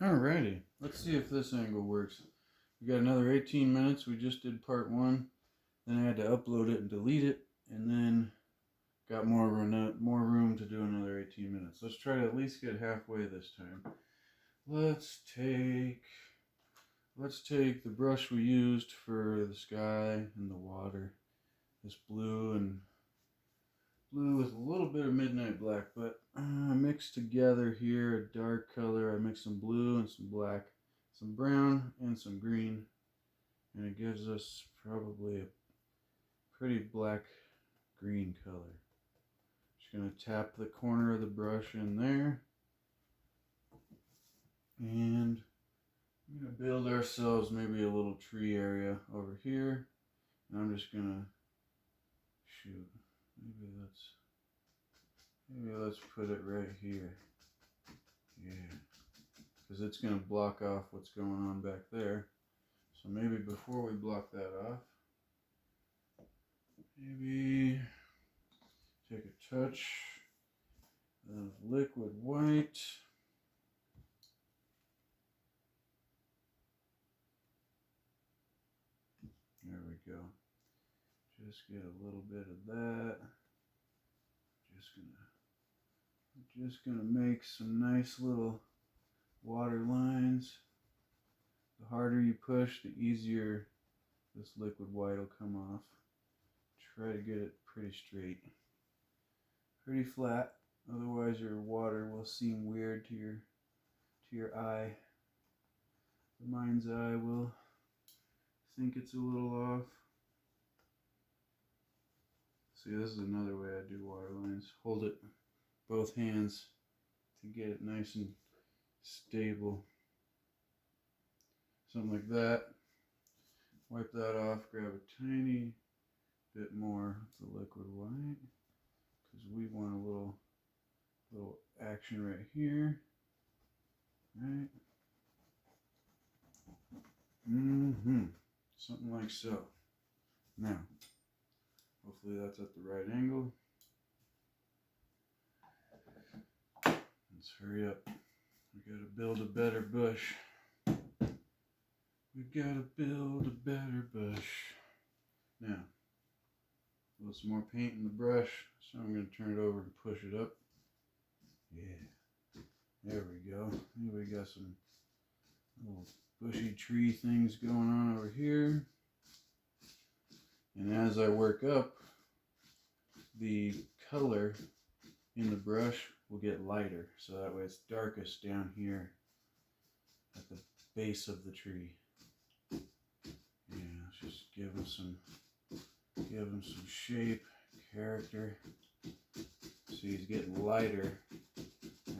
Alrighty, let's see if this angle works. We got another 18 minutes. We just did part 1. Then I had to upload it and delete it, and then got more room to do another 18 minutes. Let's try to at least get halfway this time. Let's take the brush we used for the sky and the water. This blue with a little bit of midnight black, but I mixed together here a dark color. I mixed some blue and some black, some brown and some green, and it gives us probably a pretty black green color. Just going to tap the corner of the brush in there, and I'm going to build ourselves maybe a little tree area over here, and I'm just going to shoot. Maybe let's put it right here. Yeah, because it's going to block off what's going on back there. So maybe before we block that off, maybe take a touch of liquid white. There we go. Just get a little bit of that. Just gonna make some nice little water lines. The harder you push, the easier this liquid white will come off. Try to get it pretty straight, pretty flat. Otherwise, your water will seem weird to your eye. The mind's eye will think it's a little off. See, this is another way I do water lines. Hold it both hands to get it nice and stable. Something like that. Wipe that off, grab a tiny bit more of the liquid white, because we want a little action right here. Right? Something like so. Now, hopefully that's at the right angle. Let's hurry up. We gotta build a better bush. We gotta build a better bush. Now, a little some more paint in the brush, so I'm gonna turn it over and push it up. Yeah, there we go. Here we got some little bushy tree things going on over here. And as I work up, the color in the brush will get lighter, so that way it's darkest down here at the base of the tree. Yeah, let's just give them some shape, character. See, he's getting lighter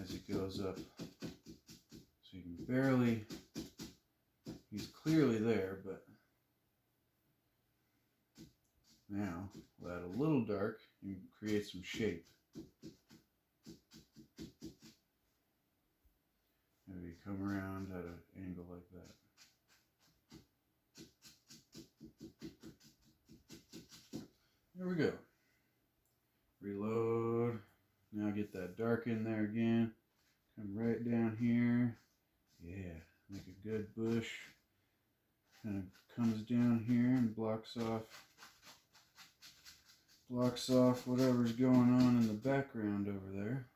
as it goes up. So you can barely, he's clearly there, but now we'll add a little dark and create some shape. Maybe come around at an angle like that. There we go. Reload. Now get that dark in there again. Come right down here. Yeah, make a good bush. Kind of comes down here and blocks off whatever's going on in the background over there.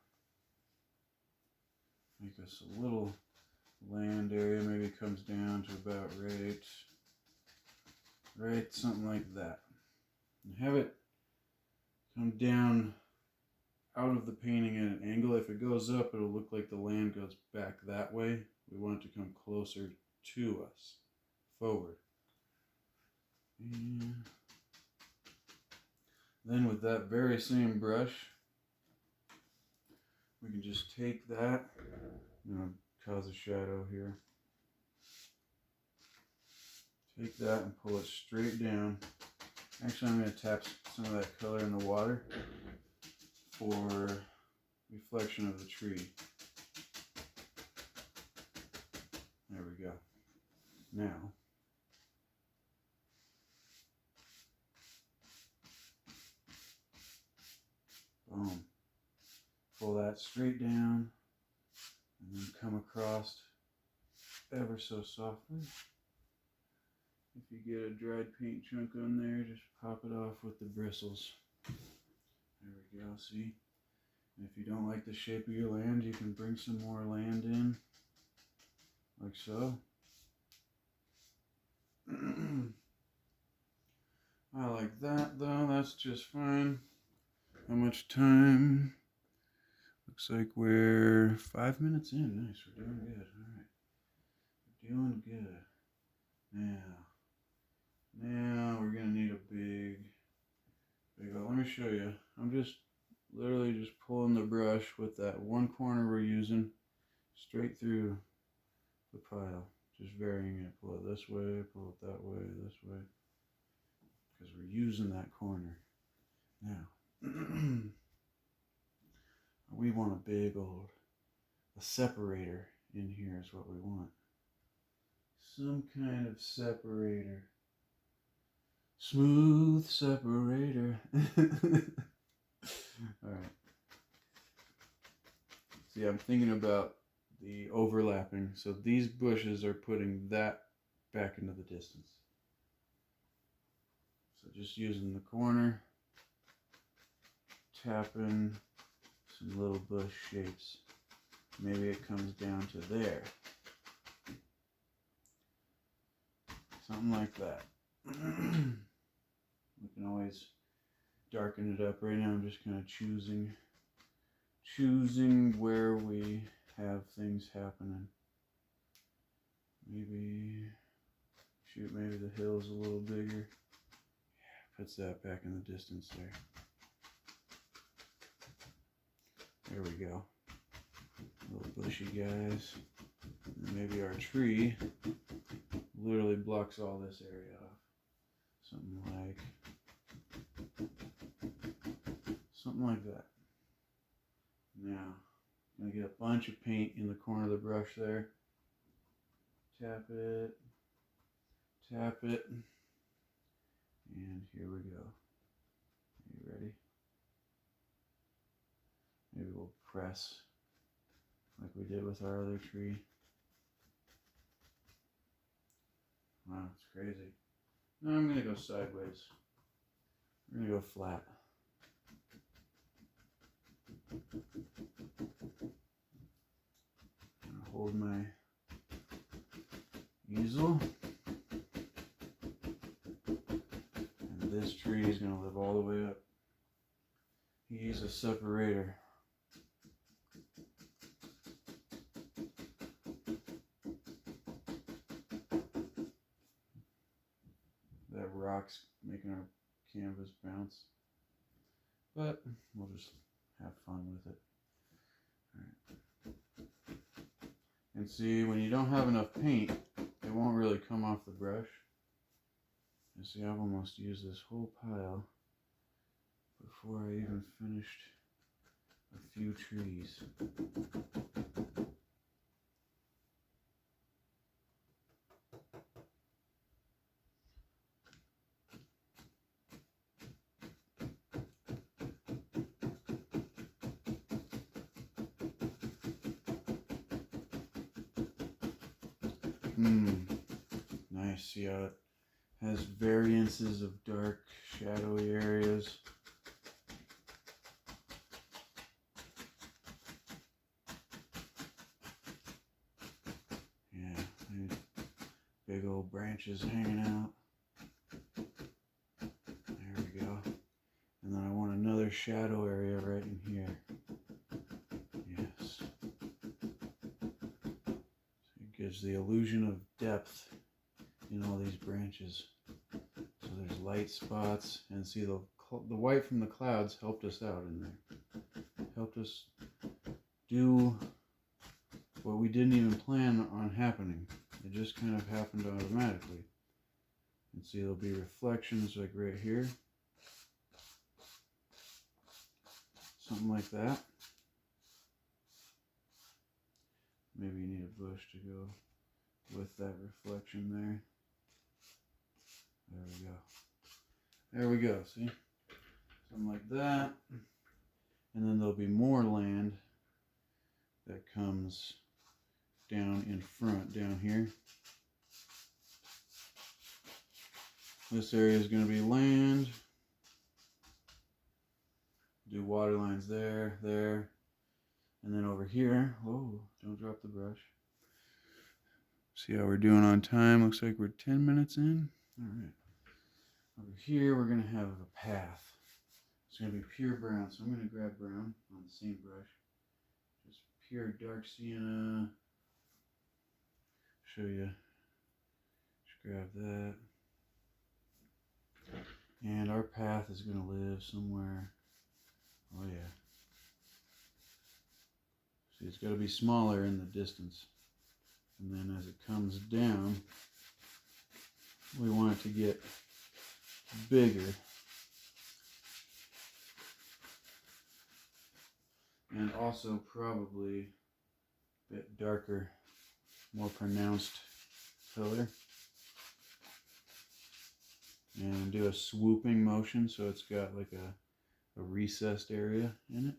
Make us a little land area, maybe comes down to about right, something like that. And have it come down out of the painting at an angle. If it goes up, it'll look like the land goes back that way. We want it to come closer to us, forward. And then with that very same brush, we can just take that. I'm going to cause a shadow here. Take that and pull it straight down. Actually, I'm going to tap some of that color in the water for reflection of the tree. There we go. Now, boom. Pull that straight down and then come across ever so softly. If you get a dried paint chunk on there, just pop it off with the bristles. There we go, see? And if you don't like the shape of your land, you can bring some more land in, like so. I like that though, that's just fine. How much time? Looks like we're 5 minutes in. Nice, we're doing good. Alright. We're doing good. Now we're gonna need a big let me show you. I'm just literally just pulling the brush with that one corner we're using straight through the pile. Just varying it. Pull it this way, pull it that way, this way. Because we're using that corner. Now, we want a big old, a separator in here is what we want. Some kind of separator. Smooth separator. Alright. See, I'm thinking about the overlapping. So these bushes are putting that back into the distance. So just using the corner, tapping some little bush shapes. Maybe it comes down to there. Something like that. We can always darken it up. Right now I'm just kind of choosing where we have things happening. Maybe the hill's a little bigger. Yeah, puts that back in the distance there. There we go. Little bushy guys. And maybe our tree literally blocks all this area off. Something like that. Now, I'm going to get a bunch of paint in the corner of the brush there. Tap it. And here we go. Are you ready? Maybe we'll press like we did with our other tree. Wow, it's crazy. Now I'm going to go sideways. We're going to go flat. I'm going to hold my easel. And this tree is going to live all the way up. He's a separator. That rock's making our canvas bounce. But we'll just have fun with it. Alright. And see, when you don't have enough paint, it won't really come off the brush. You see, I've almost used this whole pile before I even finished a few trees. Nice. See how it has variances of dark, shadowy areas. Yeah, big old branches hanging out. There we go. And then I want another shadow area right in here. Yes. So it gives the illusion of depth in all these branches. So there's light spots, and see the white from the clouds helped us out in there. Helped us do what we didn't even plan on happening. It just kind of happened automatically. And see, there'll be reflections like right here. Something like that. Maybe you need a bush to go with that reflection there. There we go. There we go, see? Something like that. And then there'll be more land that comes down in front, down here. This area is going to be land. Do water lines there, there, and then over here. Whoa, don't drop the brush. See how we're doing on time? Looks like we're 10 minutes in. All right. Over here, we're going to have a path. It's going to be pure brown, so I'm going to grab brown on the same brush. Just pure dark sienna. Show you. Just grab that. And our path is going to live somewhere. Oh yeah. See, it's got to be smaller in the distance. And then as it comes down, we want it to get bigger. And also probably a bit darker, more pronounced color. And do a swooping motion so it's got like a recessed area in it.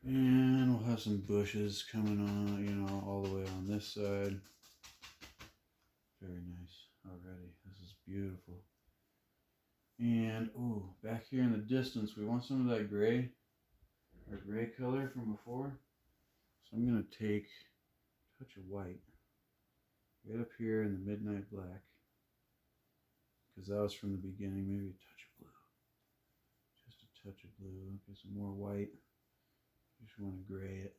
And we'll have some bushes coming on, you know, all the way on this side. Very nice already. This is beautiful. And, oh, back here in the distance, we want some of that gray, or gray color from before. So I'm going to take a touch of white right up here in the midnight black, because that was from the beginning. Maybe a touch of blue. Just a touch of blue. Get some more white. Just want to gray it.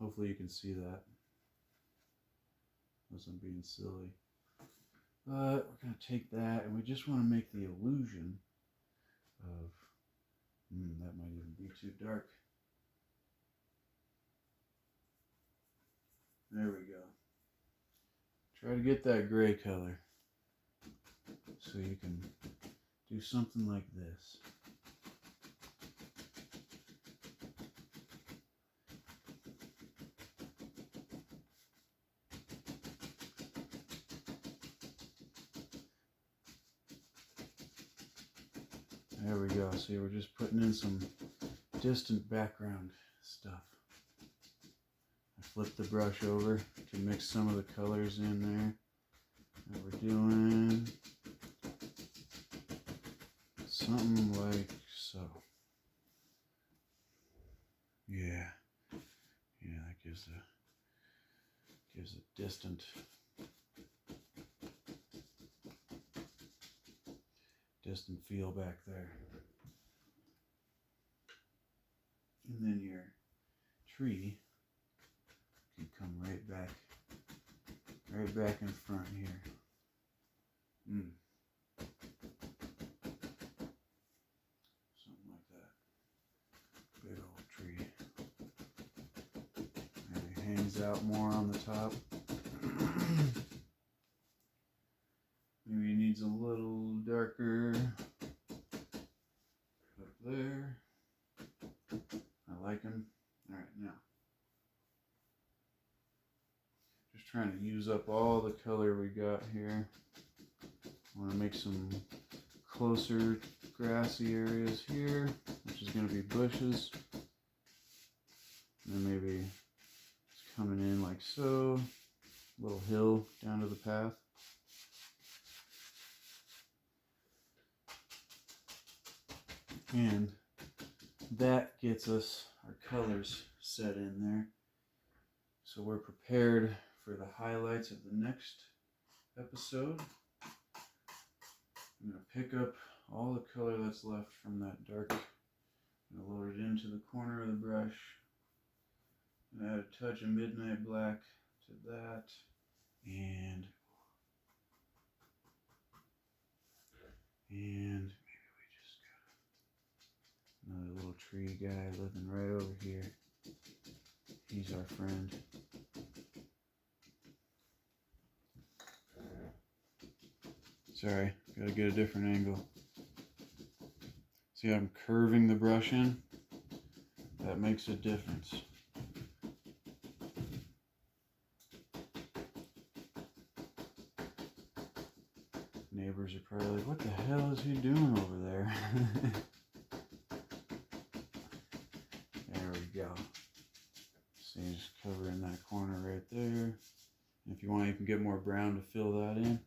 Hopefully you can see that. Unless I'm being silly. But we're going to take that and we just want to make the illusion of, that might even be too dark. There we go. Try to get that gray color so you can do something like this. There we go. See, we're just putting in some distant background stuff. I flipped the brush over to mix some of the colors in there that we're doing. Something like so. Yeah. Yeah, that gives a distant feel back there. And then your tree can come right back in front here. Something like that. Big old tree. Maybe hangs out more on the top. Maybe it needs a little darker up there. I like them. Alright, now. Just trying to use up all the color we got here. I want to make some closer grassy areas here, which is going to be bushes. And then maybe it's coming in like so. A little hill down to the path. And that gets us our colors set in there. So we're prepared for the highlights of the next episode. I'm going to pick up all the color that's left from that dark. I'm going to load it into the corner of the brush. And add a touch of midnight black to that. And maybe we just got another little tree guy living right over here. He's our friend. Sorry, gotta get a different angle. See how I'm curving the brush in? That makes a difference. Neighbors are probably like, what the hell is he doing over there? go. See, just covering that corner right there. If you want, you can get more brown to fill that in.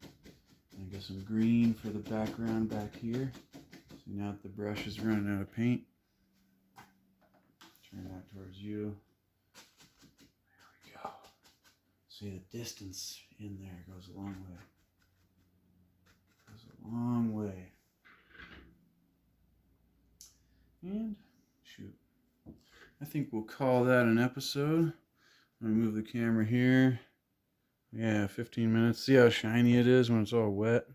And get some green for the background back here. See, now that the brush is running out of paint, turn that towards you. There we go. See, the distance in there goes a long way. Goes a long way. And shoot. I think we'll call that an episode. I'm going to move the camera here. Yeah, 15 minutes. See how shiny it is when it's all wet?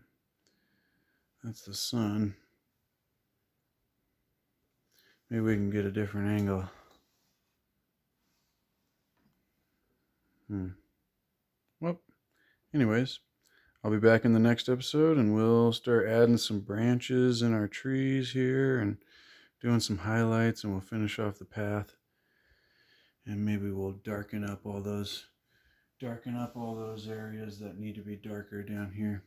That's the sun. Maybe we can get a different angle. Well, anyways, I'll be back in the next episode and we'll start adding some branches in our trees here and doing some highlights, and we'll finish off the path. And maybe we'll darken up all those areas that need to be darker down here.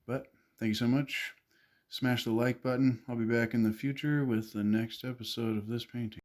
But thank you so much. Smash the like button. I'll be back in the future with the next episode of this painting.